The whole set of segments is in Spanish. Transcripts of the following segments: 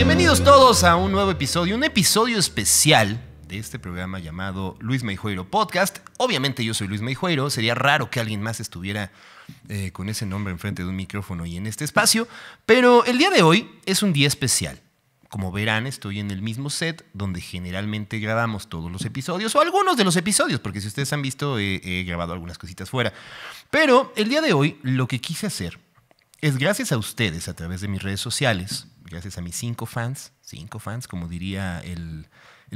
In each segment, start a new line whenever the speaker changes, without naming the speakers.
Bienvenidos todos a un nuevo episodio, un episodio especial de este programa llamado Luis Meijueiro Podcast. Obviamente yo soy Luis Meijueiro, sería raro que alguien más estuviera con ese nombre enfrente de un micrófono y en este espacio, pero el día de hoy es un día especial. Como verán, estoy en el mismo set donde generalmente grabamos todos los episodios, o algunos de los episodios, porque si ustedes han visto, he grabado algunas cositas fuera. Pero el día de hoy lo que quise hacer es, gracias a ustedes, a través de mis redes sociales, gracias a mis 5 fans, como diría el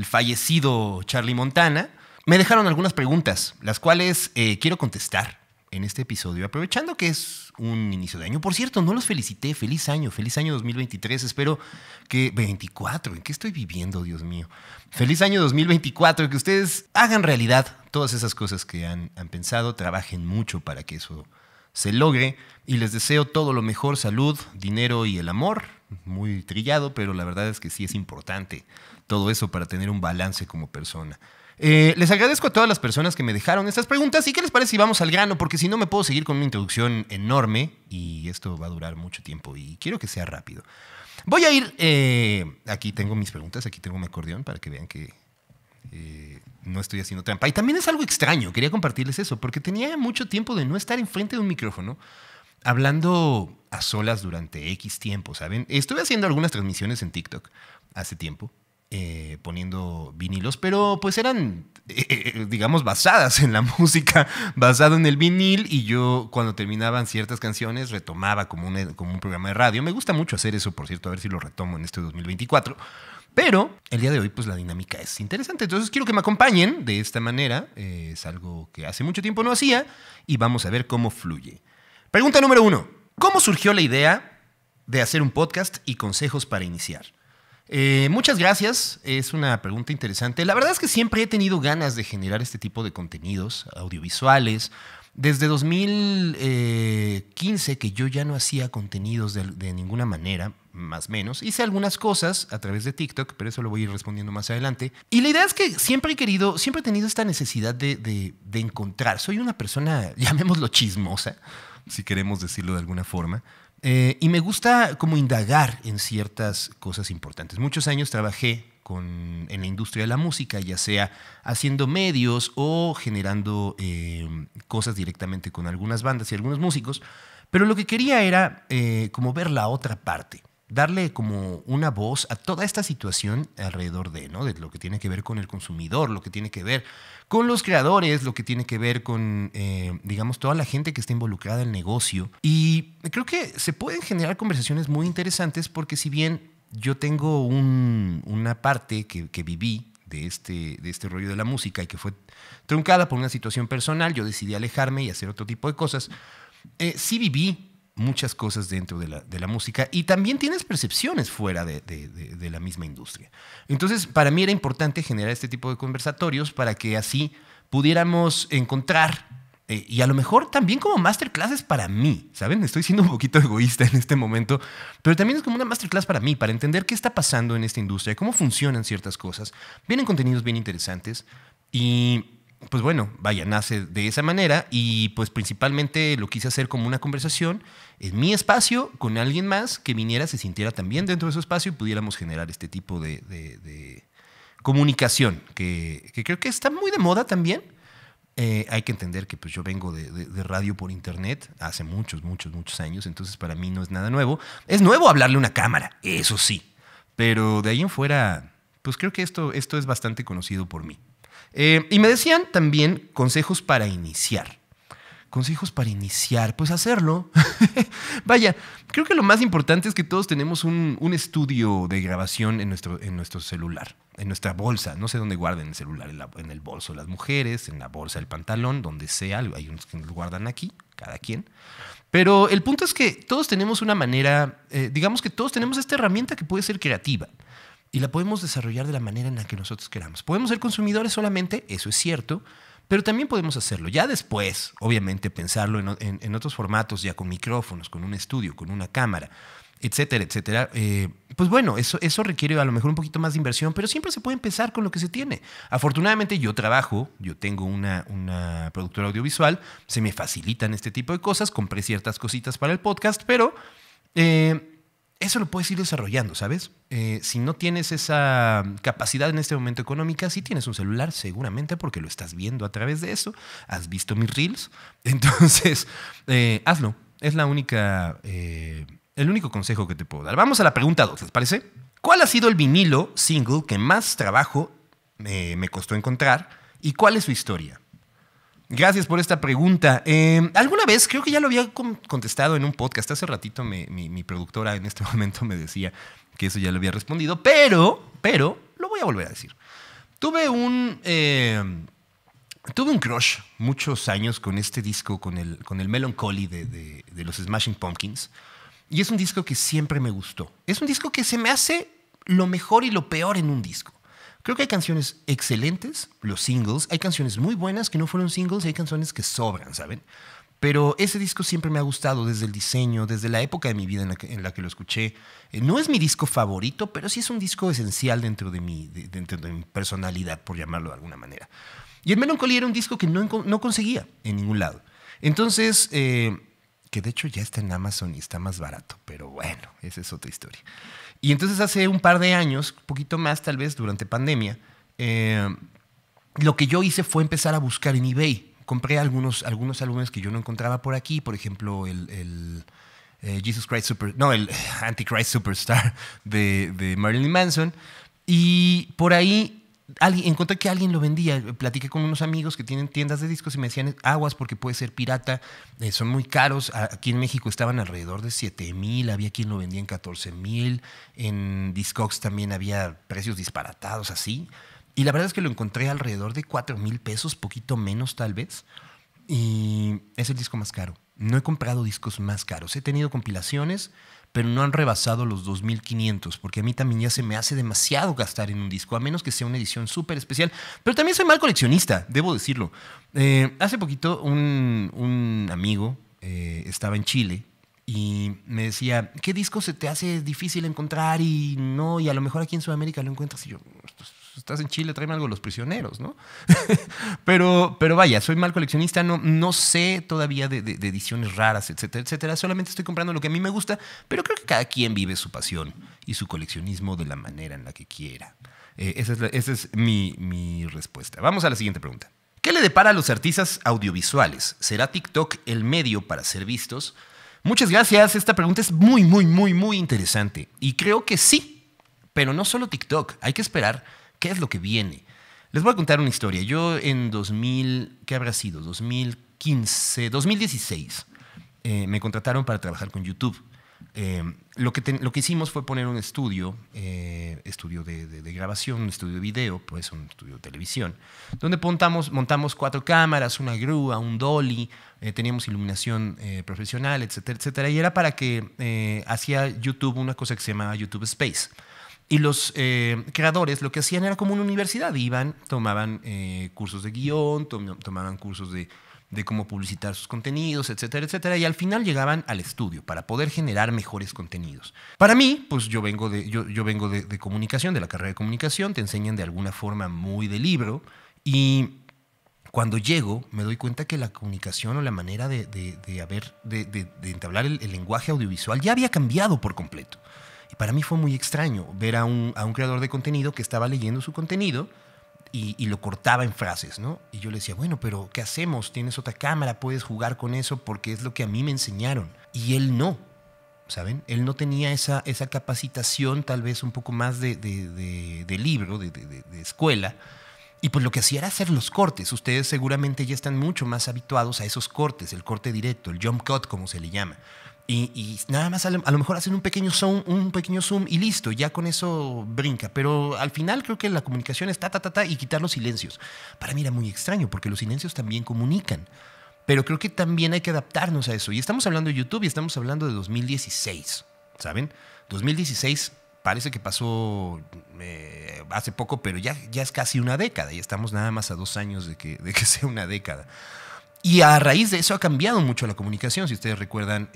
fallecido Charlie Montana, me dejaron algunas preguntas, las cuales quiero contestar en este episodio, aprovechando que es un inicio de año. Por cierto, no los felicité. Feliz año 2023. Espero que... 24, ¿en qué estoy viviendo, Dios mío? Feliz año 2024, que ustedes hagan realidad todas esas cosas que han pensado, trabajen mucho para que eso se logre y les deseo todo lo mejor, salud, dinero y el amor. Muy trillado, pero la verdad es que sí es importante todo eso para tener un balance como persona. Les agradezco a todas las personas que me dejaron estas preguntas. ¿Y qué les parece si vamos al grano? Porque si no me puedo seguir con una introducción enorme y esto va a durar mucho tiempo y quiero que sea rápido. Voy a ir... aquí tengo mis preguntas, aquí tengo mi acordeón para que vean que no estoy haciendo trampa. Y también es algo extraño, quería compartirles eso, porque tenía mucho tiempo de no estar enfrente de un micrófono hablando a solas durante X tiempo, ¿saben? Estuve haciendo algunas transmisiones en TikTok hace tiempo, poniendo vinilos, pero pues eran, digamos, basadas en la música, basado en el vinil, y yo cuando terminaban ciertas canciones retomaba como un programa de radio. Me gusta mucho hacer eso, por cierto, a ver si lo retomo en este 2024. Pero el día de hoy pues la dinámica es interesante, entonces quiero que me acompañen de esta manera. Es algo que hace mucho tiempo no hacía y vamos a ver cómo fluye. Pregunta número 1. ¿Cómo surgió la idea de hacer un podcast y consejos para iniciar? Muchas gracias, es una pregunta interesante. La verdad es que siempre he tenido ganas de generar este tipo de contenidos audiovisuales. Desde 2015 que yo ya no hacía contenidos de ninguna manera, más o menos. Hice algunas cosas a través de TikTok, pero eso lo voy a ir respondiendo más adelante. Y la idea es que siempre he tenido esta necesidad de encontrar. Soy una persona, llamémoslo chismosa, si queremos decirlo de alguna forma. Y me gusta como indagar en ciertas cosas importantes. Muchos años trabajé en la industria de la música, ya sea haciendo medios o generando cosas directamente con algunas bandas y algunos músicos. Pero lo que quería era como ver la otra parte, darle como una voz a toda esta situación alrededor ¿no? De lo que tiene que ver con el consumidor, lo que tiene que ver con los creadores, lo que tiene que ver con, digamos, toda la gente que está involucrada en el negocio. Y creo que se pueden generar conversaciones muy interesantes porque si bien yo tengo una parte que viví de este rollo de la música y que fue truncada por una situación personal, yo decidí alejarme y hacer otro tipo de cosas. Sí viví muchas cosas dentro de la música y también tienes percepciones fuera de la misma industria. Entonces, para mí era importante generar este tipo de conversatorios para que así pudiéramos encontrar y a lo mejor también como masterclasses para mí, ¿saben? Estoy siendo un poquito egoísta en este momento, pero también es como una masterclass para mí, para entender qué está pasando en esta industria, cómo funcionan ciertas cosas. Vienen contenidos bien interesantes y pues bueno, vaya, nace de esa manera y pues principalmente lo quise hacer como una conversación en mi espacio con alguien más que viniera, se sintiera también dentro de su espacio y pudiéramos generar este tipo de comunicación que creo que está muy de moda también. Hay que entender que pues yo vengo de radio por internet hace muchos años, entonces para mí no es nada nuevo. Es nuevo hablarle a una cámara, eso sí, pero de ahí en fuera, pues creo que esto es bastante conocido por mí. Y me decían también consejos para iniciar. Consejos para iniciar, pues hacerlo. Vaya, creo que lo más importante es que todos tenemos un estudio de grabación en nuestro celular, en nuestra bolsa. No sé dónde guarden el celular, en el bolso las mujeres, en la bolsa del pantalón, donde sea. Hay unos que lo guardan aquí, cada quien. Pero el punto es que todos tenemos una manera, digamos que todos tenemos esta herramienta que puede ser creativa. Y la podemos desarrollar de la manera en la que nosotros queramos. Podemos ser consumidores solamente, eso es cierto, pero también podemos hacerlo. Ya después, obviamente, pensarlo en otros formatos, ya con micrófonos, con un estudio, con una cámara, etcétera, etcétera. Pues bueno, eso requiere a lo mejor un poquito más de inversión, pero siempre se puede empezar con lo que se tiene. Afortunadamente yo tengo una productora audiovisual, se me facilitan este tipo de cosas, compré ciertas cositas para el podcast, pero eso lo puedes ir desarrollando, ¿sabes? Si no tienes esa capacidad en este momento económica, si tienes un celular, seguramente porque lo estás viendo a través de eso, has visto mis reels, entonces hazlo. Es la única, el único consejo que te puedo dar. Vamos a la pregunta 2, ¿les parece? ¿Cuál ha sido el vinilo single que más trabajo me costó encontrar y cuál es su historia? Gracias por esta pregunta. Alguna vez, creo que ya lo había contestado en un podcast. Hace ratito mi productora en este momento me decía que eso ya lo había respondido, pero lo voy a volver a decir. Tuve un crush muchos años con este disco, con el Melancholy de los Smashing Pumpkins. Y es un disco que siempre me gustó. Es un disco que se me hace lo mejor y lo peor en un disco. Creo que hay canciones excelentes, los singles. Hay canciones muy buenas que no fueron singles y hay canciones que sobran, ¿saben? Pero ese disco siempre me ha gustado desde el diseño, desde la época de mi vida en la que lo escuché. No es mi disco favorito, pero sí es un disco esencial dentro de mi personalidad, por llamarlo de alguna manera. Y el Melancholy era un disco que no conseguía en ningún lado. Entonces, que de hecho ya está en Amazon y está más barato, pero bueno, esa es otra historia. Y entonces hace un par de años, un poquito más tal vez, durante pandemia, lo que yo hice fue empezar a buscar en eBay. Compré algunos álbumes que yo no encontraba por aquí, por ejemplo, el Antichrist Superstar de Marilyn Manson. Y por ahí encontré que alguien lo vendía. Platiqué con unos amigos que tienen tiendas de discos y me decían, aguas porque puede ser pirata, son muy caros. Aquí en México estaban alrededor de 7,000, había quien lo vendía en 14,000. En Discogs también había precios disparatados así. Y la verdad es que lo encontré alrededor de 4,000 pesos, poquito menos tal vez. Y es el disco más caro. No he comprado discos más caros. He tenido compilaciones, pero no han rebasado los 2,500, porque a mí también ya se me hace demasiado gastar en un disco, a menos que sea una edición súper especial. Pero también soy mal coleccionista, debo decirlo. Hace poquito un amigo estaba en Chile y me decía, ¿qué disco se te hace difícil encontrar? Y a lo mejor aquí en Sudamérica lo encuentras. Y yo, estás en Chile, tráeme algo de Los Prisioneros, ¿no? pero vaya, soy mal coleccionista, no sé todavía de ediciones raras, etcétera, etcétera. Solamente estoy comprando lo que a mí me gusta, pero creo que cada quien vive su pasión y su coleccionismo de la manera en la que quiera. Esa es mi respuesta. Vamos a la siguiente pregunta. ¿Qué le depara a los artistas audiovisuales? ¿Será TikTok el medio para ser vistos? Muchas gracias. Esta pregunta es muy, muy, muy, muy interesante. Y creo que sí, pero no solo TikTok. Hay que esperar qué es lo que viene. Les voy a contar una historia. Yo en ¿qué habrá sido? 2016, me contrataron para trabajar con YouTube. Lo que hicimos fue poner un estudio de grabación, un estudio de video, pues un estudio de televisión, donde montamos 4 cámaras, una grúa, un dolly, teníamos iluminación profesional, etcétera, etcétera. Y era para que hacía YouTube una cosa que se llamaba YouTube Space. Y los creadores lo que hacían era como una universidad. Iban, tomaban cursos de guión, tomaban cursos de cómo publicitar sus contenidos, etcétera, etcétera. Y al final llegaban al estudio para poder generar mejores contenidos. Para mí, pues yo vengo de comunicación, de la carrera de comunicación. Te enseñan de alguna forma muy de libro. Y cuando llego, me doy cuenta que la comunicación o la manera de entablar el lenguaje audiovisual ya había cambiado por completo. Y para mí fue muy extraño ver a un creador de contenido que estaba leyendo su contenido y lo cortaba en frases, ¿no? Y yo le decía, bueno, pero ¿qué hacemos? Tienes otra cámara, puedes jugar con eso porque es lo que a mí me enseñaron. Y él no, ¿saben? Él no tenía esa capacitación, tal vez un poco más de libro, de escuela. Y pues lo que hacía era hacer los cortes. Ustedes seguramente ya están mucho más habituados a esos cortes, el corte directo, el jump cut, como se le llama. Y nada más a lo mejor hacen un pequeño zoom y listo, ya con eso brinca. Pero al final creo que la comunicación es y quitar los silencios. Para mí era muy extraño porque los silencios también comunican. Pero creo que también hay que adaptarnos a eso. Y estamos hablando de YouTube y estamos hablando de 2016, ¿saben? 2016 parece que pasó hace poco, pero ya es casi una década. Y estamos nada más a 2 años de que sea una década. Y a raíz de eso ha cambiado mucho la comunicación. Si ustedes recuerdan,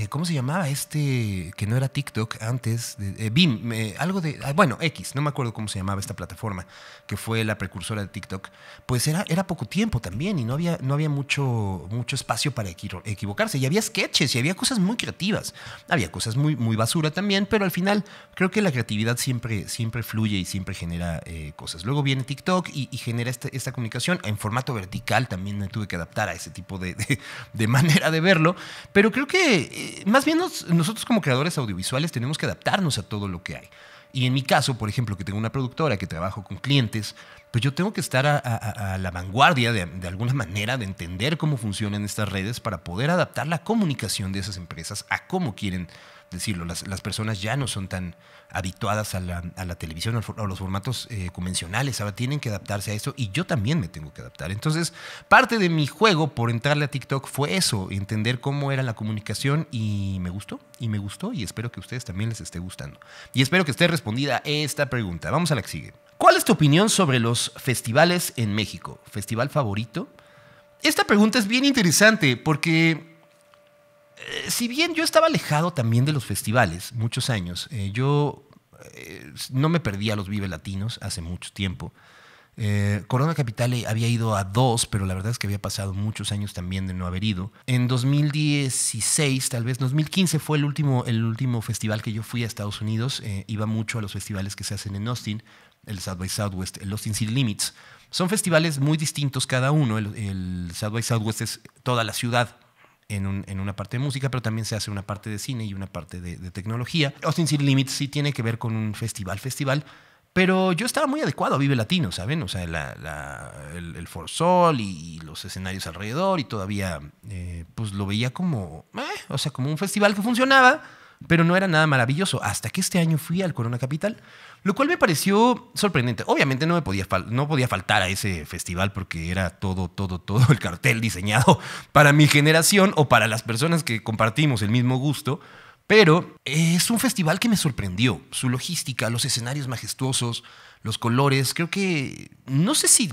¿Cómo se llamaba este que no era TikTok antes? Vim, algo de... bueno, X, no me acuerdo cómo se llamaba esta plataforma, que fue la precursora de TikTok. Pues era poco tiempo también y no había mucho espacio para equivocarse. Y había sketches y había cosas muy creativas. Había cosas muy, muy basura también, pero al final creo que la creatividad siempre fluye y siempre genera cosas. Luego viene TikTok y genera esta comunicación en formato vertical. También me tuve que adaptar a ese tipo de manera de verlo. Pero creo que más bien nosotros como creadores audiovisuales tenemos que adaptarnos a todo lo que hay. Y en mi caso, por ejemplo, que tengo una productora, que trabajo con clientes, pues yo tengo que estar a la vanguardia de alguna manera de entender cómo funcionan estas redes para poder adaptar la comunicación de esas empresas a cómo quieren decirlo. Las personas ya no son tan habituadas a la televisión o a los formatos convencionales. Ahora tienen que adaptarse a eso y yo también me tengo que adaptar. Entonces, parte de mi juego por entrarle a TikTok fue eso, entender cómo era la comunicación y me gustó y espero que a ustedes también les esté gustando. Y espero que esté respondida esta pregunta. Vamos a la que sigue. ¿Cuál es tu opinión sobre los festivales en México? ¿Festival favorito? Esta pregunta es bien interesante porque si bien yo estaba alejado también de los festivales muchos años, yo no me perdía los Vive Latinos hace mucho tiempo. Corona Capital había ido a 2, pero la verdad es que había pasado muchos años también de no haber ido. En 2016, tal vez 2015 fue el último festival que yo fui a Estados Unidos. Iba mucho a los festivales que se hacen en Austin, el South by Southwest, el Austin City Limits. Son festivales muy distintos cada uno. El South by Southwest es toda la ciudad en una parte de música, pero también se hace una parte de cine y una parte de tecnología. Austin City Limits sí tiene que ver con un festival, pero yo estaba muy adecuado a Vive Latino, ¿saben? O sea, el Foro Sol y los escenarios alrededor y todavía pues lo veía como, o sea, como un festival que funcionaba, pero no era nada maravilloso. Hasta que este año fui al Corona Capital, lo cual me pareció sorprendente. Obviamente no podía faltar a ese festival porque era todo el cartel diseñado para mi generación o para las personas que compartimos el mismo gusto. Pero es un festival que me sorprendió. Su logística, los escenarios majestuosos, los colores. Creo que, no sé si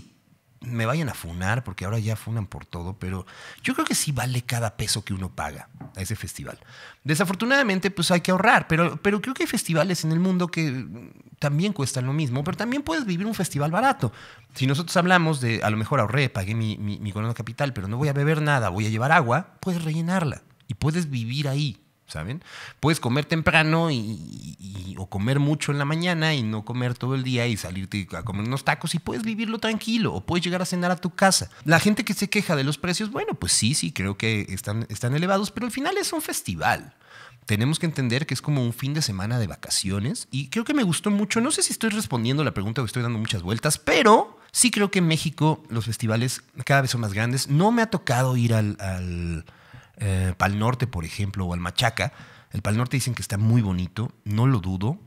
me vayan a funar, porque ahora ya funan por todo, pero yo creo que sí vale cada peso que uno paga a ese festival. Desafortunadamente, pues hay que ahorrar, pero creo que hay festivales en el mundo que también cuestan lo mismo, pero también puedes vivir un festival barato. Si nosotros hablamos de, a lo mejor ahorré, pagué mi Corona Capital, pero no voy a beber nada, voy a llevar agua, puedes rellenarla y puedes vivir ahí. ¿Saben? Puedes comer temprano o comer mucho en la mañana y no comer todo el día y salirte a comer unos tacos y puedes vivirlo tranquilo o puedes llegar a cenar a tu casa. La gente que se queja de los precios, bueno, pues sí, creo que están elevados, pero al final es un festival. Tenemos que entender que es como un fin de semana de vacaciones y creo que me gustó mucho. No sé si estoy respondiendo la pregunta o estoy dando muchas vueltas, pero sí creo que en México los festivales cada vez son más grandes. No me ha tocado ir al Pal Norte, por ejemplo, o al Machaca. El Pal Norte dicen que está muy bonito, no lo dudo.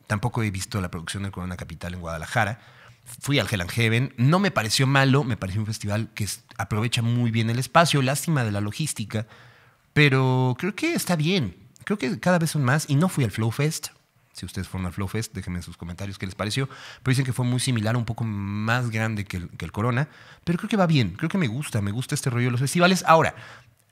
Tampoco he visto la producción del Corona Capital en Guadalajara. Fui al Hell and Heaven, no me pareció malo, me pareció un festival que aprovecha muy bien el espacio, lástima de la logística, pero creo que está bien. Creo que cada vez son más y no fui al Flow Fest. Si ustedes fueron al Flow Fest, déjenme en sus comentarios qué les pareció. Pero dicen que fue muy similar, un poco más grande que el Corona. Pero creo que va bien, creo que me gusta este rollo de los festivales. Ahora,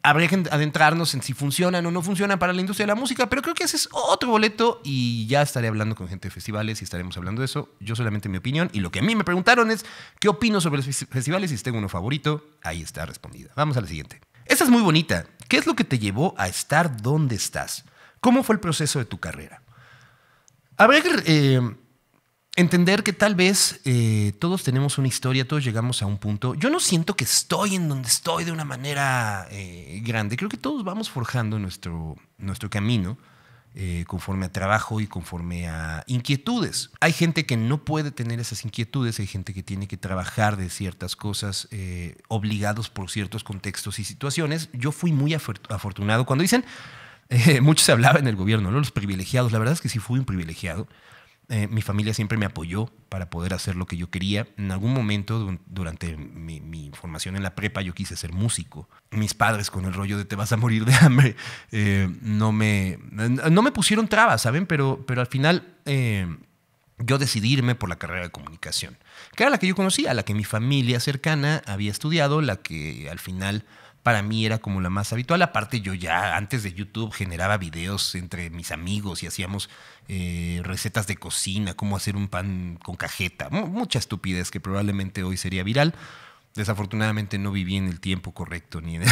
habría que adentrarnos en si funcionan o no funcionan para la industria de la música, pero creo que ese es otro boleto y ya estaré hablando con gente de festivales y estaremos hablando de eso. Yo solamente mi opinión y lo que a mí me preguntaron es qué opino sobre los festivales y si tengo uno favorito. Ahí está respondida. Vamos a la siguiente. Esta es muy bonita. ¿Qué es lo que te llevó a estar donde estás? ¿Cómo fue el proceso de tu carrera? Habría que entender que tal vez todos tenemos una historia, todos llegamos a un punto. Yo no siento que estoy en donde estoy de una manera grande. Creo que todos vamos forjando nuestro camino conforme a trabajo y conforme a inquietudes. Hay gente que no puede tener esas inquietudes, hay gente que tiene que trabajar de ciertas cosas obligados por ciertos contextos y situaciones. Yo fui muy afortunado. Cuando dicen, mucho se hablaba en el gobierno, ¿no? Los privilegiados. La verdad es que sí fui un privilegiado. Mi familia siempre me apoyó para poder hacer lo que yo quería. En algún momento durante mi formación en la prepa yo quise ser músico. Mis padres con el rollo de te vas a morir de hambre no me pusieron trabas, ¿saben? Pero al final yo decidí irme por la carrera de comunicación, que era la que yo conocía, la que mi familia cercana había estudiado, la que al final para mí era como la más habitual. Aparte, yo ya antes de YouTube generaba videos entre mis amigos y hacíamos recetas de cocina, cómo hacer un pan con cajeta, mucha estupidez que probablemente hoy sería viral. Desafortunadamente no viví en el tiempo correcto ni en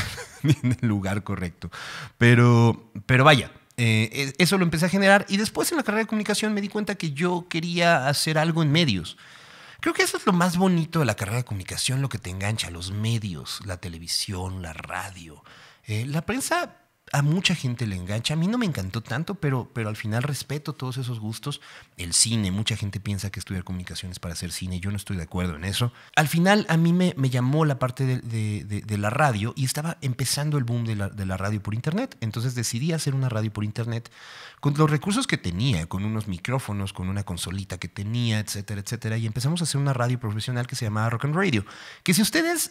ni en el lugar correcto. Pero vaya, eso lo empecé a generar y después en la carrera de comunicación me di cuenta que yo quería hacer algo en medios. Creo que eso es lo más bonito de la carrera de comunicación, lo que te engancha, los medios, la televisión, la radio. La prensa a mucha gente le engancha. A mí no me encantó tanto, pero al final respeto todos esos gustos. El cine, mucha gente piensa que estudiar comunicación es para hacer cine. Yo no estoy de acuerdo en eso. Al final a mí me llamó la parte de la radio y estaba empezando el boom de la radio por internet. Entonces decidí hacer una radio por internet con los recursos que tenía, con unos micrófonos, con una consolita que tenía, etcétera, etcétera. Y empezamos a hacer una radio profesional que se llamaba Rock and Radio. Que si ustedes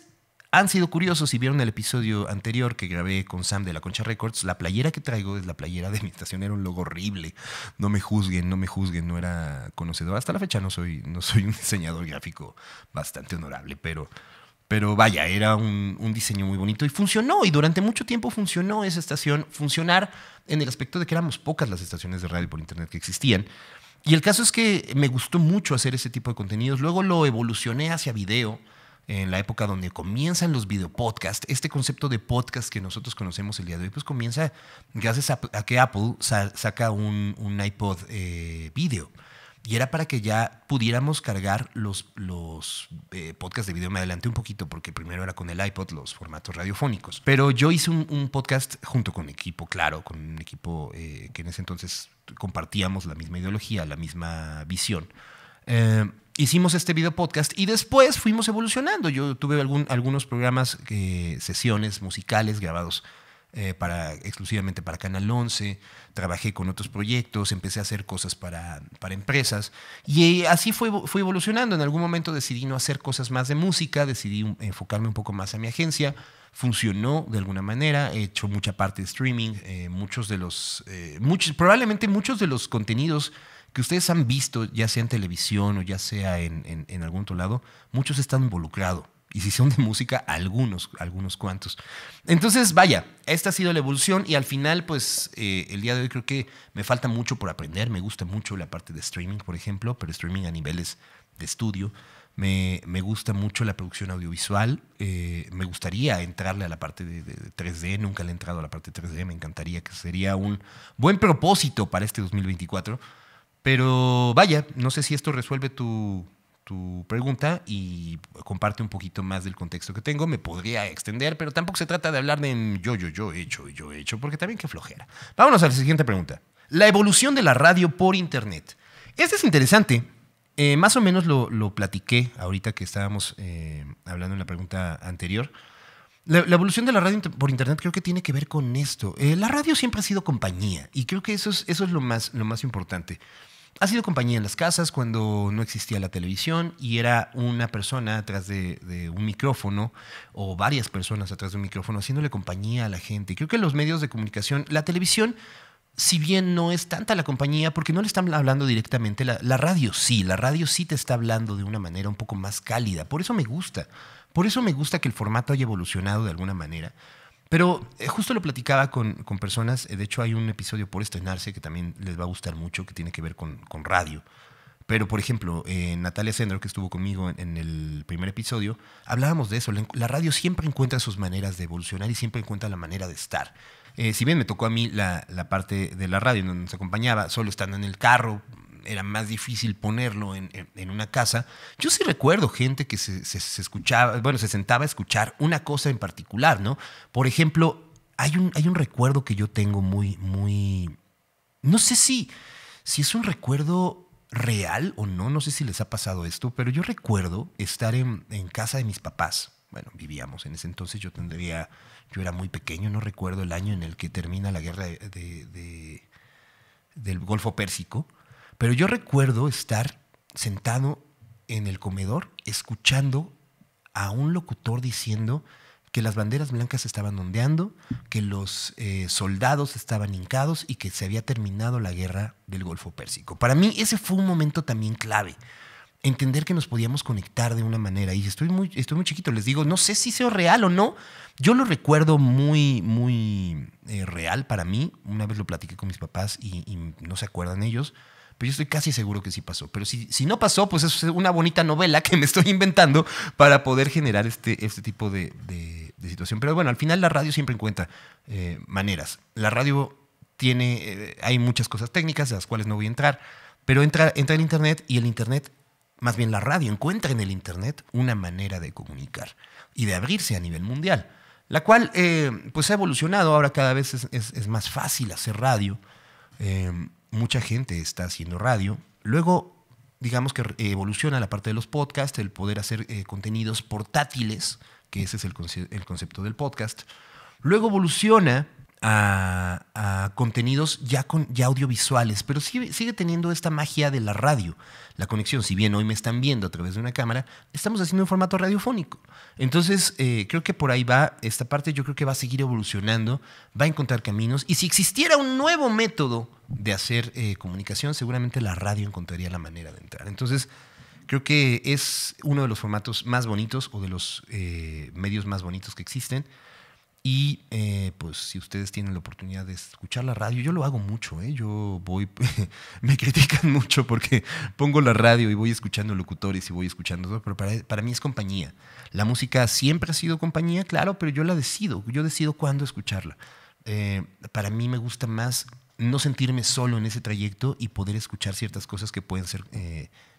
han sido curiosos y vieron el episodio anterior que grabé con Sam de La Concha Records, la playera que traigo es la playera de mi estación. Era un logo horrible. No me juzguen, no era conocedor. Hasta la fecha no soy un diseñador gráfico bastante honorable, pero vaya, era un diseño muy bonito y funcionó. Y durante mucho tiempo funcionó esa estación. Funcionar en el aspecto de que éramos pocas las estaciones de radio por internet que existían. Y el caso es que me gustó mucho hacer ese tipo de contenidos. Luego lo evolucioné hacia video, en la época donde comienzan los videopodcasts. Este concepto de podcast que nosotros conocemos el día de hoy, pues comienza gracias a que Apple saca un iPod video. Y era para que ya pudiéramos cargar los podcasts de video. Me adelanté un poquito porque primero era con el iPod, los formatos radiofónicos. Pero yo hice un podcast junto con equipo, claro, con un equipo que en ese entonces compartíamos la misma ideología, la misma visión. Hicimos este video podcast y después fuimos evolucionando. Yo tuve algunos programas, sesiones musicales grabados exclusivamente para Canal 11. Trabajé con otros proyectos, empecé a hacer cosas para empresas y así fue evolucionando. En algún momento decidí no hacer cosas más de música, decidí enfocarme un poco más a mi agencia. Funcionó de alguna manera, he hecho mucha parte de streaming, probablemente muchos de los contenidos que ustedes han visto, ya sea en televisión o ya sea en algún otro lado, muchos están involucrados. Y si son de música, algunos cuantos. Entonces, vaya, esta ha sido la evolución y al final, pues, el día de hoy creo que me falta mucho por aprender. Me gusta mucho la parte de streaming, por ejemplo, pero streaming a niveles de estudio. Me gusta mucho la producción audiovisual. Me gustaría entrarle a la parte de 3D. Nunca le he entrado a la parte de 3D. Me encantaría, que sería un buen propósito para este 2024. Pero vaya, no sé si esto resuelve tu pregunta y comparte un poquito más del contexto que tengo. Me podría extender, pero tampoco se trata de hablar de yo he hecho, porque también qué flojera. Vámonos a la siguiente pregunta. La evolución de la radio por internet. Este es interesante. Más o menos lo platiqué ahorita que estábamos hablando en la pregunta anterior. La evolución de la radio por internet creo que tiene que ver con esto. La radio siempre ha sido compañía y creo que eso es lo más importante. Ha sido compañía en las casas cuando no existía la televisión y era una persona atrás de un micrófono o varias personas atrás de un micrófono haciéndole compañía a la gente. Y creo que los medios de comunicación, la televisión, si bien no es tanta la compañía porque no le están hablando directamente, la radio sí te está hablando de una manera un poco más cálida. Por eso me gusta que el formato haya evolucionado de alguna manera. Pero justo lo platicaba con personas. De hecho, hay un episodio por estrenarse que también les va a gustar mucho, que tiene que ver con radio. Pero, por ejemplo, Natalia Sendro, que estuvo conmigo en el primer episodio, hablábamos de eso. La radio siempre encuentra sus maneras de evolucionar y siempre encuentra la manera de estar. Si bien me tocó a mí la parte de la radio en donde nos acompañaba, solo estando en el carro, era más difícil ponerlo en una casa. Yo sí recuerdo gente que se sentaba a escuchar una cosa en particular, ¿no? Por ejemplo, hay un recuerdo que yo tengo muy... No sé si es un recuerdo real o no sé si les ha pasado esto, pero yo recuerdo estar en casa de mis papás. Bueno, vivíamos en ese entonces, yo era muy pequeño, no recuerdo el año en el que termina la guerra del Golfo Pérsico. Pero yo recuerdo estar sentado en el comedor escuchando a un locutor diciendo que las banderas blancas estaban ondeando, que los soldados estaban hincados y que se había terminado la guerra del Golfo Pérsico. Para mí ese fue un momento también clave. entender que nos podíamos conectar de una manera. Y estoy muy chiquito, les digo, no sé si sea real o no. Yo lo recuerdo muy real para mí. Una vez lo platiqué con mis papás y no se acuerdan ellos. Pero yo estoy casi seguro que sí pasó. Pero si no pasó, pues es una bonita novela que me estoy inventando para poder generar este tipo de situación. Pero bueno, al final la radio siempre encuentra maneras. La radio tiene, hay muchas cosas técnicas de las cuales no voy a entrar, pero entra el Internet y el Internet, más bien la radio, encuentra en el Internet una manera de comunicar y de abrirse a nivel mundial, la cual pues ha evolucionado. Ahora cada vez es más fácil hacer radio. Mucha gente está haciendo radio. Luego, digamos que evoluciona la parte de los podcasts, el poder hacer contenidos portátiles, que ese es el concepto del podcast. Luego evoluciona a contenidos ya audiovisuales, pero sigue teniendo esta magia de la radio. La conexión, si bien hoy me están viendo a través de una cámara, estamos haciendo un formato radiofónico. Entonces, creo que por ahí va esta parte. Yo creo que va a seguir evolucionando, va a encontrar caminos. Y si existiera un nuevo método de hacer comunicación, seguramente la radio encontraría la manera de entrar. Entonces, creo que es uno de los formatos más bonitos o de los medios más bonitos que existen. Y pues si ustedes tienen la oportunidad de escuchar la radio, yo lo hago mucho, yo voy, me critican mucho porque pongo la radio y voy escuchando locutores y voy escuchando todo, pero para mí es compañía. La música siempre ha sido compañía, claro, pero yo decido cuándo escucharla. Para mí me gusta más no sentirme solo en ese trayecto y poder escuchar ciertas cosas que pueden ser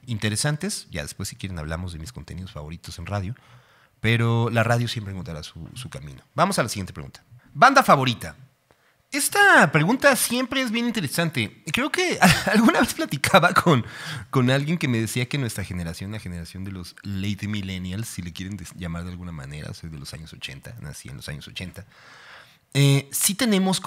interesantes. Ya después, si quieren, hablamos de mis contenidos favoritos en radio. Pero la radio siempre encontrará su camino. Vamos a la siguiente pregunta. Banda favorita. Esta pregunta siempre es bien interesante. Creo que alguna vez platicaba con alguien que me decía que nuestra generación, la generación de los late millennials, si le quieren llamar de alguna manera, soy de los años 80, nací en los años 80, sí tenemos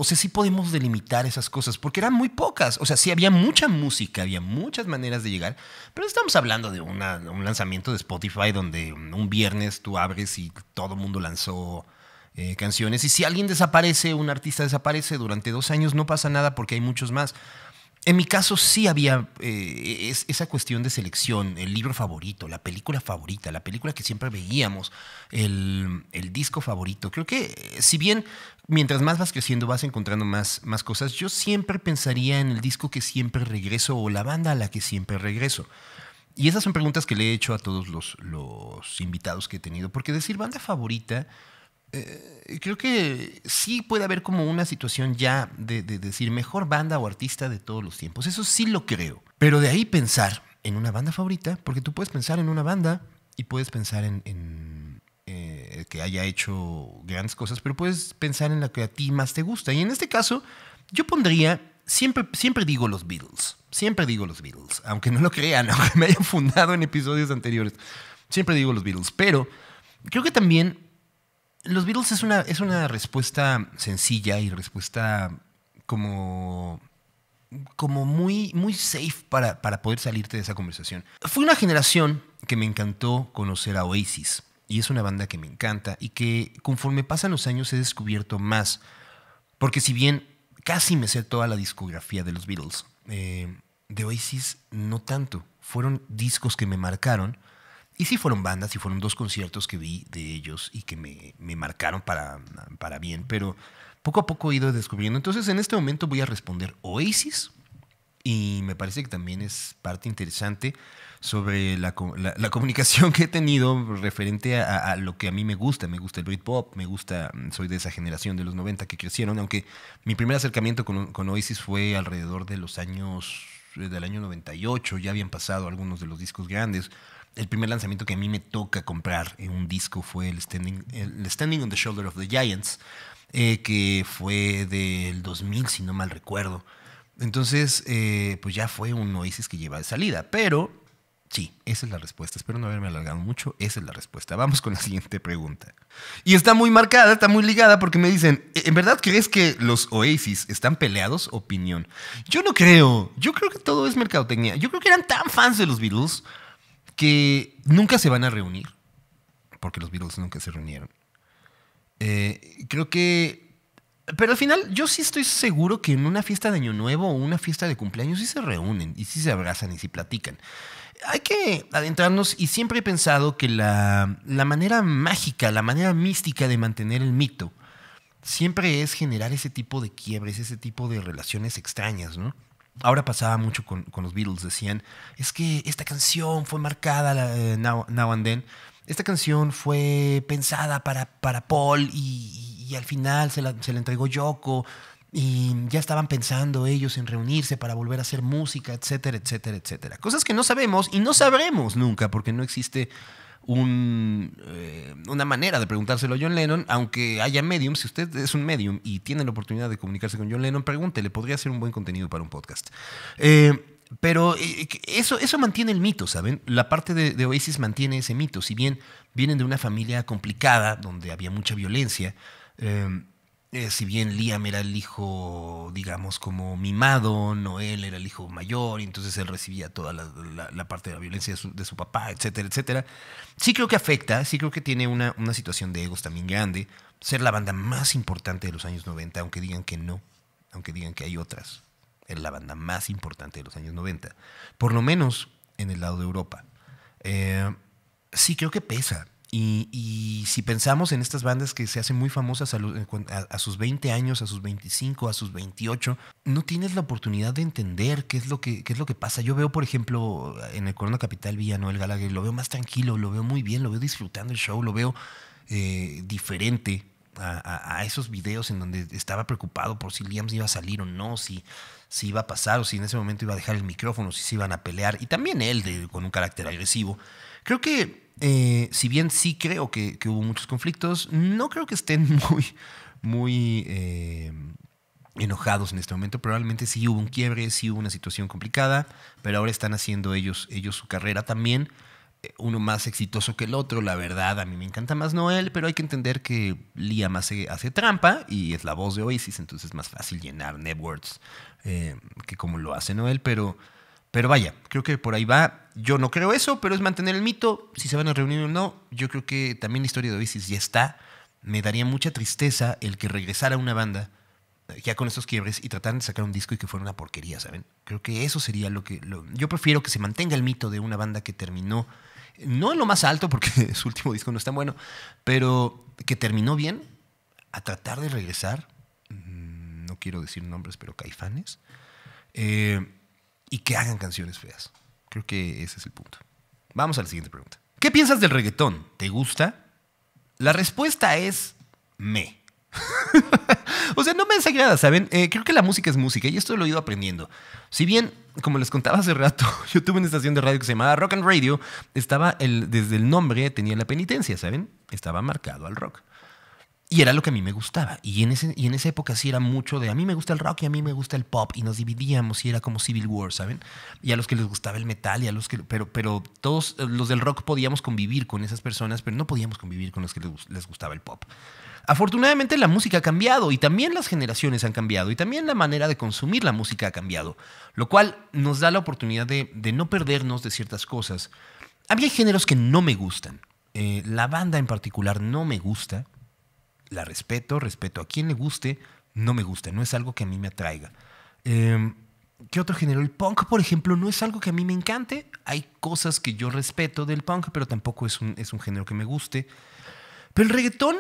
sí podemos delimitar esas cosas, porque eran muy pocas. O sea, sí había mucha música, había muchas maneras de llegar, pero estamos hablando de un lanzamiento de Spotify donde un viernes tú abres y todo el mundo lanzó canciones. Y si alguien desaparece, un artista desaparece durante 2 años, no pasa nada porque hay muchos más. En mi caso sí había esa cuestión de selección, el libro favorito, la película favorita, la película que siempre veíamos, el disco favorito. Creo que si bien mientras más vas creciendo vas encontrando más cosas, yo siempre pensaría en el disco que siempre regreso o la banda a la que siempre regreso. Y esas son preguntas que le he hecho a todos los invitados que he tenido, porque decir banda favorita... creo que sí puede haber como una situación ya de decir mejor banda o artista de todos los tiempos. Eso sí lo creo. Pero de ahí pensar en una banda favorita, porque tú puedes pensar en una banda y puedes pensar en que haya hecho grandes cosas, pero puedes pensar en la que a ti más te gusta. Y en este caso, yo pondría, siempre digo los Beatles. Siempre digo los Beatles. Aunque no lo crean, aunque me hayan fundado en episodios anteriores. Siempre digo los Beatles. Pero creo que también los Beatles es una respuesta sencilla y respuesta como muy safe para poder salirte de esa conversación. Fue una generación que me encantó conocer a Oasis. Y es una banda que me encanta y que conforme pasan los años he descubierto más. Porque si bien casi me sé toda la discografía de los Beatles, de Oasis no tanto. Fueron discos que me marcaron. Y sí fueron bandas, y fueron 2 conciertos que vi de ellos y que me marcaron para bien, pero poco a poco he ido descubriendo. Entonces, en este momento voy a responder Oasis, y me parece que también es parte interesante sobre la comunicación que he tenido referente a lo que a mí me gusta. Me gusta el Britpop, soy de esa generación de los 90 que crecieron, aunque mi primer acercamiento con Oasis fue alrededor del año 98, ya habían pasado algunos de los discos grandes. El primer lanzamiento que a mí me toca comprar en un disco fue el Standing on the Shoulder of the Giants, que fue del 2000, si no mal recuerdo. Entonces, pues ya fue un Oasis que lleva de salida. Pero sí, esa es la respuesta. Espero no haberme alargado mucho. Esa es la respuesta. Vamos con la siguiente pregunta. Y está muy marcada, está muy ligada, porque me dicen, ¿en verdad crees que los Oasis están peleados? Opinión. Yo no creo. Yo creo que todo es mercadotecnia. Yo creo que eran tan fans de los Beatles que nunca se van a reunir, porque los Beatles nunca se reunieron. Creo que Pero al final yo sí estoy seguro que en una fiesta de Año Nuevo o una fiesta de cumpleaños sí se reúnen y sí se abrazan y sí platican. Hay que adentrarnos y siempre he pensado que la manera mágica, la manera mística de mantener el mito siempre es generar ese tipo de quiebres, ese tipo de relaciones extrañas, ¿no? Ahora pasaba mucho con los Beatles, decían, es que esta canción fue marcada, Now and Then, esta canción fue pensada para Paul y al final se la entregó Yoko y ya estaban pensando ellos en reunirse para volver a hacer música, etcétera, etcétera, etcétera. Cosas que no sabemos y no sabremos nunca porque no existe una manera de preguntárselo a John Lennon, aunque haya medium. Si usted es un medium y tiene la oportunidad de comunicarse con John Lennon, pregúntele, podría ser un buen contenido para un podcast. Pero eso mantiene el mito, ¿saben? La parte de Oasis mantiene ese mito. Si bien vienen de una familia complicada, donde había mucha violencia, si bien Liam era el hijo, digamos, como mimado, Noel era el hijo mayor, y entonces él recibía toda la parte de la violencia de su papá, etcétera, etcétera. Sí creo que afecta, sí creo que tiene una situación de egos también grande. Ser la banda más importante de los años 90, aunque digan que no, aunque digan que hay otras. Era la banda más importante de los años 90, por lo menos en el lado de Europa. Sí creo que pesa. Y si pensamos en estas bandas que se hacen muy famosas a sus 20 años, a sus 25, a sus 28, no tienes la oportunidad de entender qué es lo que pasa. Yo veo, por ejemplo, en el Corona Capital vi a Noel Gallagher, lo veo más tranquilo, lo veo muy bien, lo veo disfrutando el show, lo veo diferente a esos videos en donde estaba preocupado por si Liam iba a salir o no, si iba a pasar o si en ese momento iba a dejar el micrófono, si se iban a pelear. Y también él con un carácter agresivo. Creo que si bien sí creo que hubo muchos conflictos, no creo que estén muy enojados en este momento. Probablemente sí hubo un quiebre, sí hubo una situación complicada, pero ahora están haciendo ellos su carrera también. Uno más exitoso que el otro, la verdad, a mí me encanta más Noel, pero hay que entender que Liam hace trampa y es la voz de Oasis, entonces es más fácil llenar networks que como lo hace Noel, pero vaya, creo que por ahí va. Yo no creo eso, pero es mantener el mito. Si se van a reunir o no, yo creo que también la historia de Oasis ya está. Me daría mucha tristeza el que regresara una banda ya con estos quiebres y trataran de sacar un disco y que fuera una porquería, ¿saben? Creo que eso sería yo prefiero que se mantenga el mito de una banda que terminó, no en lo más alto, porque su último disco no es tan bueno, pero que terminó bien, a tratar de regresar, no quiero decir nombres, pero Caifanes, y que hagan canciones feas. Creo que ese es el punto. Vamos a la siguiente pregunta. ¿Qué piensas del reggaetón? ¿Te gusta? La respuesta es me. O sea, no me desagrada, ¿saben? Creo que la música es música y esto lo he ido aprendiendo. Si bien, como les contaba hace rato, yo tuve una estación de radio que se llamaba Rock and Radio, desde el nombre tenía la penitencia, ¿saben? Estaba marcado al rock. Y era lo que a mí me gustaba. Y en esa época sí era mucho de a mí me gusta el rock y a mí me gusta el pop. Y nos dividíamos y era como Civil War, ¿saben? Y a los que les gustaba el metal y a los que... Pero todos los del rock podíamos convivir con esas personas, pero no podíamos convivir con los que les gustaba el pop. Afortunadamente la música ha cambiado y también las generaciones han cambiado y también la manera de consumir la música ha cambiado, lo cual nos da la oportunidad de no perdernos de ciertas cosas. Había géneros que no me gustan. La banda en particular no me gusta. La respeto a quien le guste, no me gusta, no es algo que a mí me atraiga. ¿Qué otro género? El punk, por ejemplo, no es algo que a mí me encante. Hay cosas que yo respeto del punk, pero tampoco es un género que me guste. Pero el reggaetón,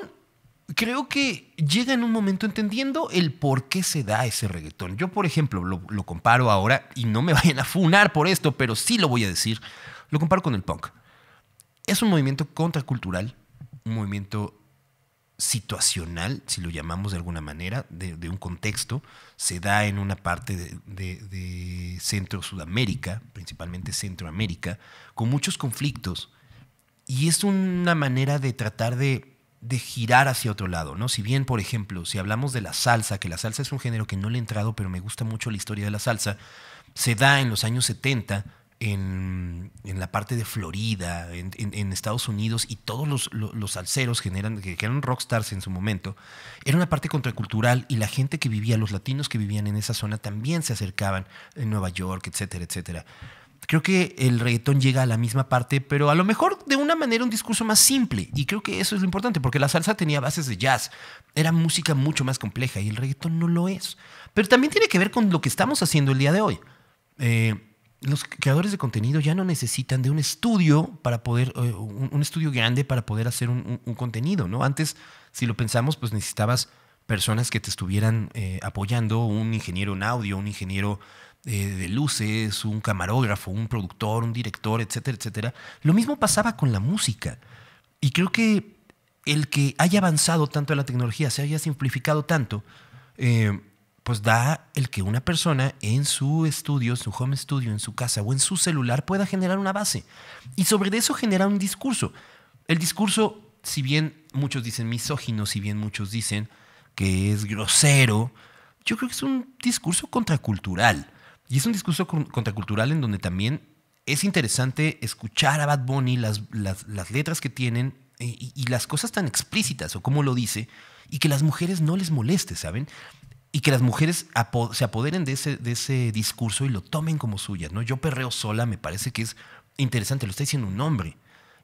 creo que llega en un momento entendiendo el por qué se da ese reggaetón. Yo, por ejemplo, lo comparo ahora, y no me vayan a funar por esto, pero sí lo voy a decir, lo comparo con el punk. Es un movimiento contracultural, un movimiento situacional, si lo llamamos de alguna manera, de un contexto. Se da en una parte de Centro-Sudamérica, principalmente Centroamérica, con muchos conflictos. Y es una manera de tratar de girar hacia otro lado, ¿no? Si bien, por ejemplo, si hablamos de la salsa, que la salsa es un género que no le he entrado, pero me gusta mucho la historia de la salsa, se da en los años 70 en la parte de Florida, en Estados Unidos, y todos los salseros que eran rockstars en su momento, era una parte contracultural y la gente que vivía, los latinos que vivían en esa zona también se acercaban en Nueva York, etcétera, etcétera. Creo que el reggaetón llega a la misma parte, pero a lo mejor de una manera, un discurso más simple. Y creo que eso es lo importante, porque la salsa tenía bases de jazz. Era música mucho más compleja y el reggaetón no lo es. Pero también tiene que ver con lo que estamos haciendo el día de hoy. Los creadores de contenido ya no necesitan de un estudio para poder, un estudio grande para poder hacer un contenido, ¿no? Antes, si lo pensamos, pues necesitabas personas que te estuvieran apoyando, un ingeniero en audio, un ingeniero de luces, un camarógrafo, un productor, un director, etcétera, etcétera. Lo mismo pasaba con la música. Y creo que el que haya avanzado tanto la tecnología, se haya simplificado tanto, pues da el que una persona en su estudio, su home studio, en su casa o en su celular pueda generar una base. Y sobre eso genera un discurso. El discurso, si bien muchos dicen misógino, si bien muchos dicen que es grosero, yo creo que es un discurso contracultural. Y es un discurso contracultural en donde también es interesante escuchar a Bad Bunny, las letras que tienen y las cosas tan explícitas o cómo lo dice, y que las mujeres no les moleste, ¿saben? Y que las mujeres se apoderen de ese discurso y lo tomen como suyas, ¿no? Yo perreo sola, me parece que es interesante, lo está diciendo un hombre.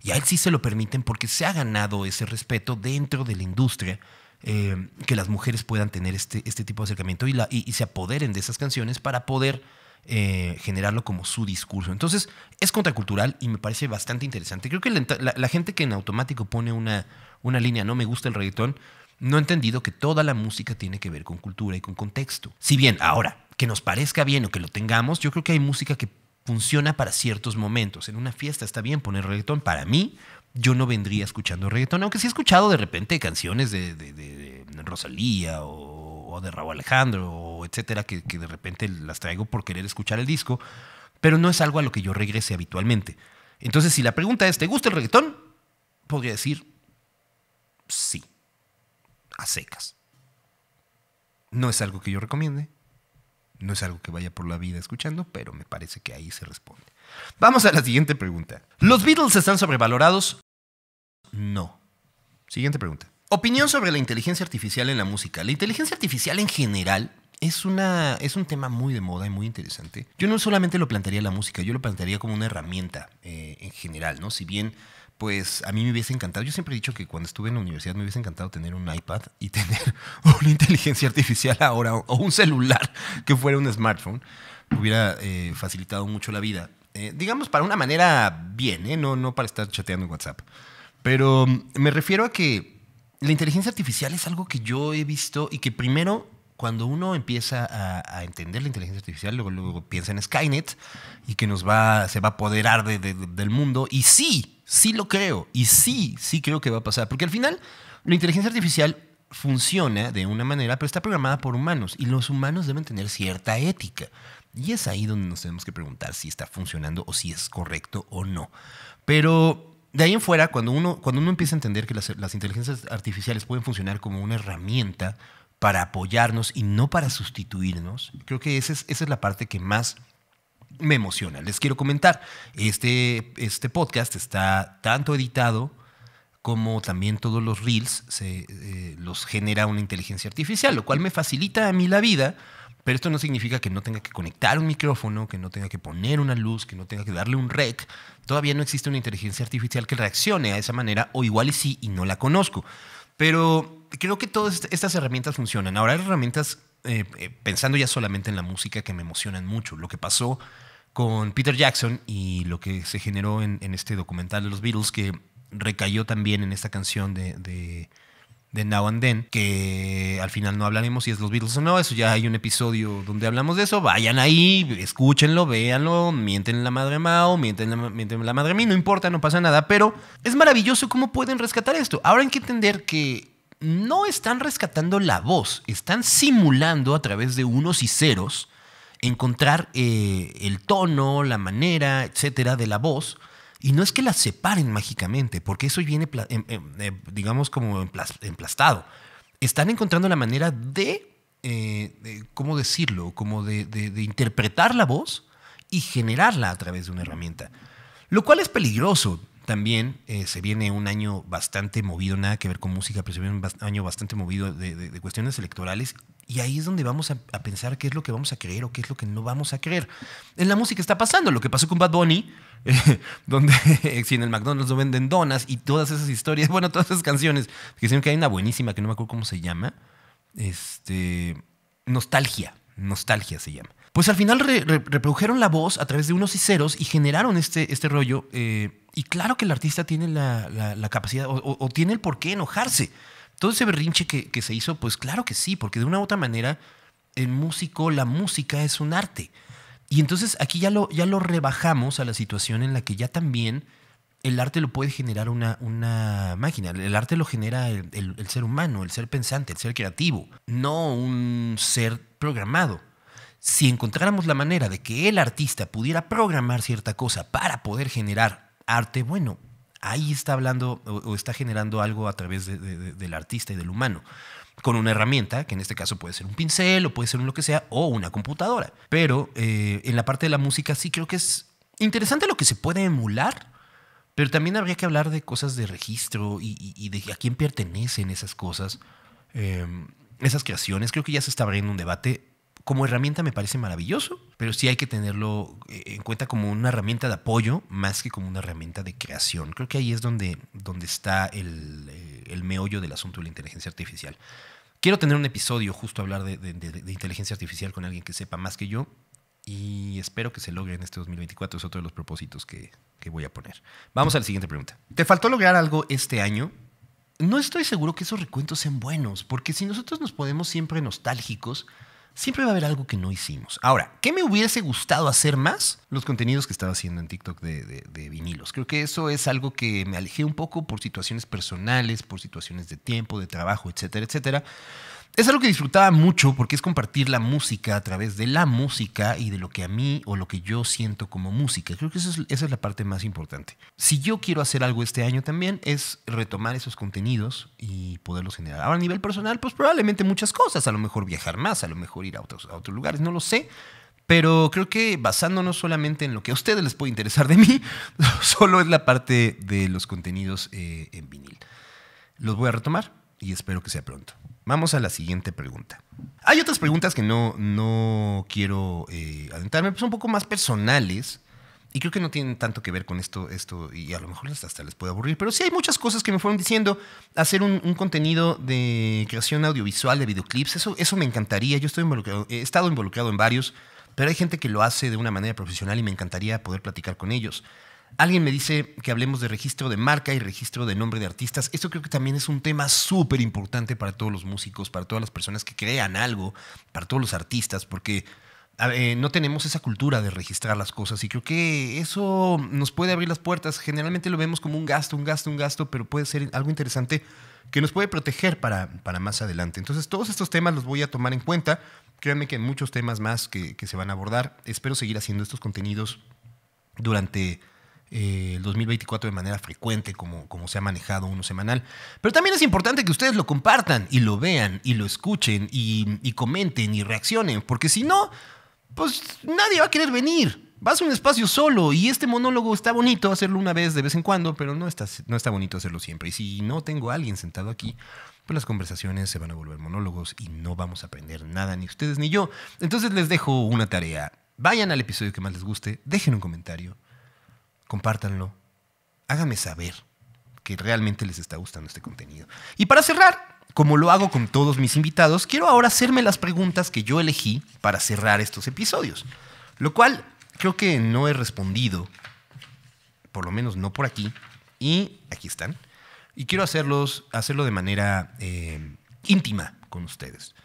Y a él sí se lo permiten porque se ha ganado ese respeto dentro de la industria, que las mujeres puedan tener este tipo de acercamiento y se apoderen de esas canciones para poder generarlo como su discurso. Entonces, es contracultural y me parece bastante interesante. Creo que la gente que en automático pone una línea, no me gusta el reggaetón, no ha entendido que toda la música tiene que ver con cultura y con contexto. Si bien, ahora, que nos parezca bien o que lo tengamos, yo creo que hay música que funciona para ciertos momentos. En una fiesta está bien poner reggaetón. Para mí, yo no vendría escuchando reggaetón, aunque sí he escuchado de repente canciones de Rosalía o de Raúl Alejandro, o etcétera, que de repente las traigo por querer escuchar el disco, pero no es algo a lo que yo regrese habitualmente. Entonces, si la pregunta es, ¿te gusta el reggaetón? Podría decir sí, a secas. No es algo que yo recomiende, no es algo que vaya por la vida escuchando, pero me parece que ahí se responde. Vamos a la siguiente pregunta. ¿Los Beatles están sobrevalorados? No. Siguiente pregunta. Opinión sobre la inteligencia artificial en la música. La inteligencia artificial en general es un tema muy de moda y muy interesante. Yo no solamente lo plantearía en la música, yo lo plantearía como una herramienta en general, ¿no? Si bien, pues a mí me hubiese encantado, yo siempre he dicho que cuando estuve en la universidad me hubiese encantado tener un iPad y tener una inteligencia artificial ahora o un celular que fuera un smartphone. Hubiera facilitado mucho la vida. Digamos, para una manera bien, no para estar chateando en WhatsApp. Pero me refiero a que la inteligencia artificial es algo que yo he visto y que primero, cuando uno empieza a entender la inteligencia artificial, luego piensa en Skynet y que se va a apoderar del mundo. Y sí lo creo. Y sí creo que va a pasar. Porque al final, la inteligencia artificial funciona de una manera, pero está programada por humanos. Y los humanos deben tener cierta ética. Y es ahí donde nos tenemos que preguntar si está funcionando o si es correcto o no. Pero de ahí en fuera, cuando uno empieza a entender que las inteligencias artificiales pueden funcionar como una herramienta para apoyarnos y no para sustituirnos, creo que esa es la parte que más me emociona. Les quiero comentar, este podcast está tanto editado como también todos los reels los genera una inteligencia artificial, lo cual me facilita a mí la vida. Pero esto no significa que no tenga que conectar un micrófono, que no tenga que poner una luz, que no tenga que darle un rec. Todavía no existe una inteligencia artificial que reaccione a esa manera, o igual y sí, y no la conozco. Pero creo que todas estas herramientas funcionan. Ahora hay herramientas, pensando ya solamente en la música, que me emocionan mucho. Lo que pasó con Peter Jackson y lo que se generó en este documental de los Beatles, que recayó también en esta canción de Now and Then, que al final no hablaremos si es los Beatles o no. Eso ya hay un episodio donde hablamos de eso. Vayan ahí, escúchenlo, véanlo, mienten la madre Mao, mienten la madre mí, no importa, no pasa nada. Pero es maravilloso cómo pueden rescatar esto. Ahora hay que entender que no están rescatando la voz, están simulando a través de unos y ceros encontrar el tono, la manera, etcétera, de la voz. Y no es que las separen mágicamente, porque eso viene, digamos, como emplastado. Están encontrando la manera ¿cómo decirlo? Como de interpretar la voz y generarla a través de una herramienta. Lo cual es peligroso, también se viene un año bastante movido, nada que ver con música, pero se viene un año bastante movido de cuestiones electorales. Y ahí es donde vamos a pensar qué es lo que vamos a creer o qué es lo que no vamos a creer. En la música está pasando lo que pasó con Bad Bunny, donde si en el McDonald's no venden donas y todas esas historias, bueno, todas esas canciones, que dicen que hay una buenísima que no me acuerdo cómo se llama, Nostalgia se llama. Pues al final reprodujeron la voz a través de unos y ceros y generaron este rollo. Y claro que el artista tiene la capacidad o tiene el por qué enojarse. Todo ese berrinche que se hizo, pues claro que sí, porque de una u otra manera, la música es un arte. Y entonces aquí ya lo rebajamos a la situación en la que ya también el arte lo puede generar una máquina. El arte lo genera el ser humano, el ser pensante, el ser creativo, no un ser programado. Si encontráramos la manera de que el artista pudiera programar cierta cosa para poder generar arte, bueno, ahí está hablando o está generando algo a través del artista y del humano, con una herramienta, que en este caso puede ser un pincel o puede ser un lo que sea, o una computadora. Pero en la parte de la música sí creo que es interesante lo que se puede emular, pero también habría que hablar de cosas de registro y de a quién pertenecen esas cosas, esas creaciones. Creo que ya se está abriendo un debate. Como herramienta me parece maravilloso, pero sí hay que tenerlo en cuenta como una herramienta de apoyo más que como una herramienta de creación. Creo que ahí es donde está el meollo del asunto de la inteligencia artificial. Quiero tener un episodio justo a hablar de inteligencia artificial con alguien que sepa más que yo y espero que se logre en este 2024. Es otro de los propósitos que voy a poner. Vamos a la siguiente pregunta. ¿Te faltó lograr algo este año? No estoy seguro que esos recuentos sean buenos, porque si nosotros nos ponemos siempre nostálgicos, siempre va a haber algo que no hicimos. Ahora, ¿qué me hubiese gustado hacer más? Los contenidos que estaba haciendo en TikTok de vinilos. Creo que eso es algo que me alejé un poco por situaciones personales, por situaciones de tiempo, de trabajo, etcétera, etcétera. Es algo que disfrutaba mucho porque es compartir la música a través de la música y de lo que a mí o lo que yo siento como música. Creo que esa es la parte más importante. Si yo quiero hacer algo este año también es retomar esos contenidos y poderlos generar. Ahora a nivel personal, pues probablemente muchas cosas. A lo mejor viajar más, a lo mejor ir a otros lugares, no lo sé. Pero creo que basándonos solamente en lo que a ustedes les puede interesar de mí, solo es la parte de los contenidos en vinil. Los voy a retomar y espero que sea pronto. Vamos a la siguiente pregunta. Hay otras preguntas que no quiero adentrarme, pues son un poco más personales y creo que no tienen tanto que ver con esto y a lo mejor hasta les puede aburrir, pero sí hay muchas cosas que me fueron diciendo. Hacer un contenido de creación audiovisual, de videoclips, eso me encantaría. Yo he estado involucrado en varios, pero hay gente que lo hace de una manera profesional y me encantaría poder platicar con ellos. Alguien me dice que hablemos de registro de marca y registro de nombre de artistas. Esto creo que también es un tema súper importante para todos los músicos, para todas las personas que crean algo, para todos los artistas, porque no tenemos esa cultura de registrar las cosas y creo que eso nos puede abrir las puertas. Generalmente lo vemos como un gasto, pero puede ser algo interesante que nos puede proteger para más adelante. Entonces todos estos temas los voy a tomar en cuenta. Créanme que hay muchos temas más que se van a abordar. Espero seguir haciendo estos contenidos durante el 2024 de manera frecuente, como se ha manejado uno semanal. Pero también es importante que ustedes lo compartan y lo vean y lo escuchen y comenten y reaccionen, porque si no, pues nadie va a querer venir. Vas a un espacio solo y este monólogo está bonito hacerlo una vez de vez en cuando, pero no está bonito hacerlo siempre. Y si no tengo a alguien sentado aquí, pues las conversaciones se van a volver monólogos y no vamos a aprender nada, ni ustedes ni yo. Entonces les dejo una tarea. Vayan al episodio que más les guste, dejen un comentario, compártanlo, háganme saber que realmente les está gustando este contenido. Y para cerrar, como lo hago con todos mis invitados, quiero ahora hacerme las preguntas que yo elegí para cerrar estos episodios, lo cual creo que no he respondido, por lo menos no por aquí, y aquí están. Y quiero hacerlo de manera íntima con ustedes.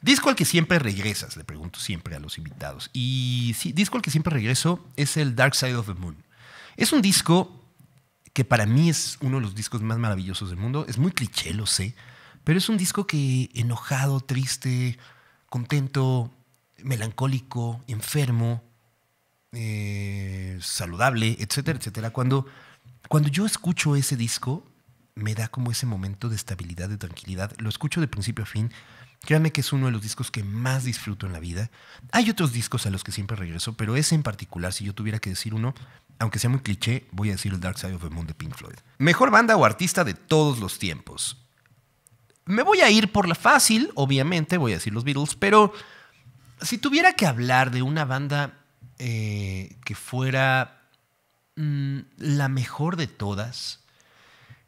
Disco al que siempre regresas, le pregunto siempre a los invitados. Y sí, disco al que siempre regreso es el Dark Side of the Moon. Es un disco que para mí es uno de los discos más maravillosos del mundo. Es muy cliché, lo sé, pero es un disco que enojado, triste, contento, melancólico, enfermo, saludable, etcétera, etcétera. Cuando yo escucho ese disco, me da como ese momento de estabilidad, de tranquilidad. Lo escucho de principio a fin. Créanme que es uno de los discos que más disfruto en la vida. Hay otros discos a los que siempre regreso, pero ese en particular, si yo tuviera que decir uno, aunque sea muy cliché, voy a decir el Dark Side of the Moon de Pink Floyd. Mejor banda o artista de todos los tiempos. Me voy a ir por la fácil, obviamente, voy a decir los Beatles, pero si tuviera que hablar de una banda que fuera la mejor de todas,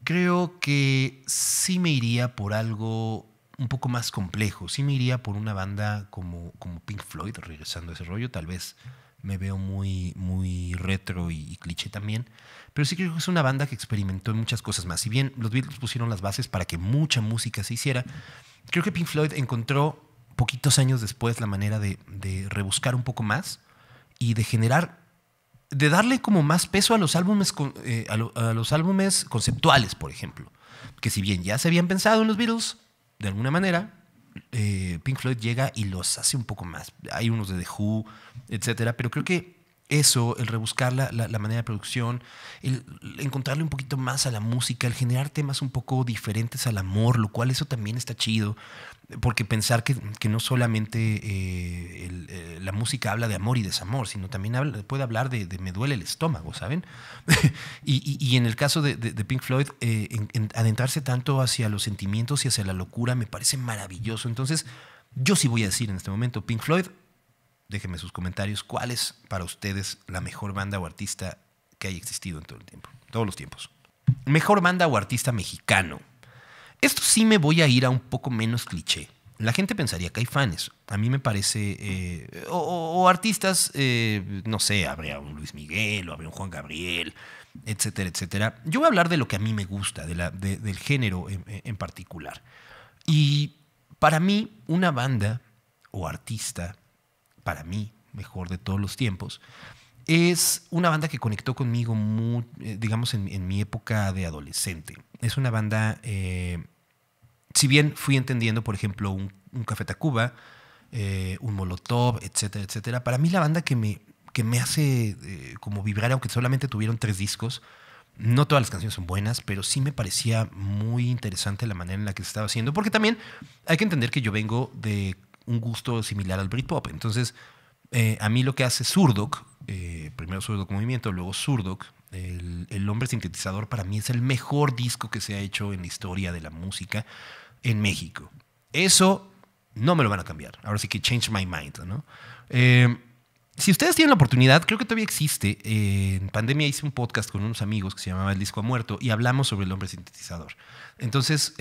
creo que sí me iría por algo un poco más complejo. Sí me iría por una banda como Pink Floyd, regresando a ese rollo. Tal vez me veo muy retro y cliché también. Pero sí creo que es una banda que experimentó en muchas cosas más. Si bien los Beatles pusieron las bases para que mucha música se hiciera, creo que Pink Floyd encontró poquitos años después la manera de rebuscar un poco más y de generar, de darle como más peso a los álbumes, a los álbumes conceptuales, por ejemplo. Que si bien ya se habían pensado en los Beatles, de alguna manera, Pink Floyd llega y los hace un poco más. Hay unos de The Who, etcétera, pero creo que eso, el rebuscar la manera de producción, el encontrarle un poquito más a la música, el generar temas un poco diferentes al amor, lo cual eso también está chido, porque pensar que no solamente la música habla de amor y desamor, sino también puede hablar de me duele el estómago, ¿saben? y en el caso de Pink Floyd, adentrarse tanto hacia los sentimientos y hacia la locura me parece maravilloso. Entonces, yo sí voy a decir en este momento, Pink Floyd. Déjenme sus comentarios. ¿Cuál es para ustedes la mejor banda o artista que haya existido en todo el tiempo? Todos los tiempos. Mejor banda o artista mexicano. Esto sí me voy a ir a un poco menos cliché. La gente pensaría que hay fans. A mí me parece... o artistas, no sé, habría un Luis Miguel o habría un Juan Gabriel, etcétera, etcétera. Yo voy a hablar de lo que a mí me gusta, del género en particular. Y para mí, una banda o artista... para mí, mejor de todos los tiempos, es una banda que conectó conmigo, digamos, en mi época de adolescente. Es una banda, si bien fui entendiendo, por ejemplo, un Café Tacuba, un Molotov, etcétera, etcétera, para mí la banda que me hace como vibrar, aunque solamente tuvieron 3 discos, no todas las canciones son buenas, pero sí me parecía muy interesante la manera en la que se estaba haciendo, porque también hay que entender que yo vengo de un gusto similar al Britpop. Entonces, a mí lo que hace Zurdok, primero Zurdok Movimiento, luego Zurdok, el hombre sintetizador, para mí es el mejor disco que se ha hecho en la historia de la música en México. Eso no me lo van a cambiar. Ahora sí que change my mind, ¿no? Si ustedes tienen la oportunidad, creo que todavía existe. En pandemia hice un podcast con unos amigos que se llamaba El Disco ha Muerto y hablamos sobre el hombre sintetizador. Entonces,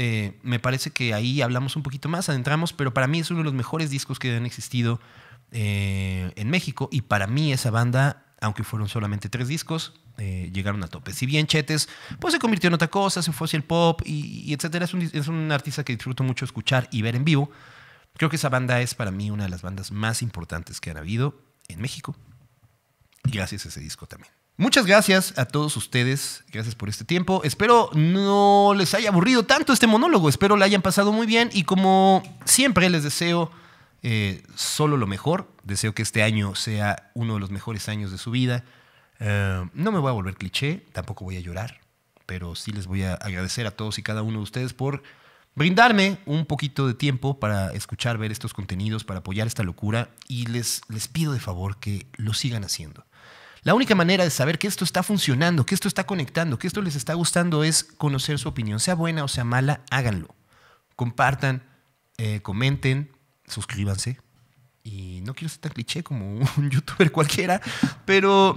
me parece que ahí hablamos un poquito más, adentramos, pero para mí es uno de los mejores discos que han existido en México. Y para mí esa banda, aunque fueron solamente 3 discos, llegaron a tope. Si bien Chetes pues se convirtió en otra cosa, se fue hacia el pop y etcétera. Es un artista que disfruto mucho escuchar y ver en vivo. Creo que esa banda es para mí una de las bandas más importantes que han habido en México. Y gracias a ese disco también. Muchas gracias a todos ustedes. Gracias por este tiempo. Espero no les haya aburrido tanto este monólogo. Espero la hayan pasado muy bien. Y como siempre les deseo solo lo mejor. Deseo que este año sea uno de los mejores años de su vida. No me voy a volver cliché. Tampoco voy a llorar. Pero sí les voy a agradecer a todos y cada uno de ustedes por brindarme un poquito de tiempo para escuchar, ver estos contenidos, para apoyar esta locura. Y les pido de favor que lo sigan haciendo. La única manera de saber que esto está funcionando, que esto está conectando, que esto les está gustando es conocer su opinión. Sea buena o sea mala, háganlo. Compartan, comenten, suscríbanse. Y no quiero ser tan cliché como un youtuber cualquiera, pero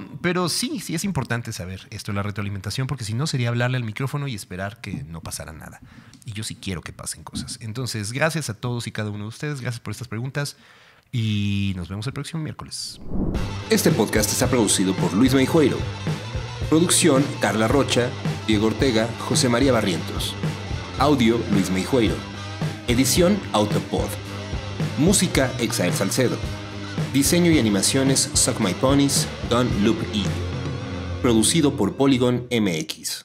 sí es importante saber esto, la retroalimentación, porque si no sería hablarle al micrófono y esperar que no pasara nada. Y yo sí quiero que pasen cosas. Entonces, gracias a todos y cada uno de ustedes. Gracias por estas preguntas. Y nos vemos el próximo miércoles.
Este podcast está producido por Luis Meijueiro. Producción, Carla Rocha, Diego Ortega, José María Barrientos. Audio, Luis Meijueiro. Edición, Autopod. Música, Exael Salcedo. Diseño y animaciones, Suck My Ponies, Don Loop E. Producido por Polygon MX.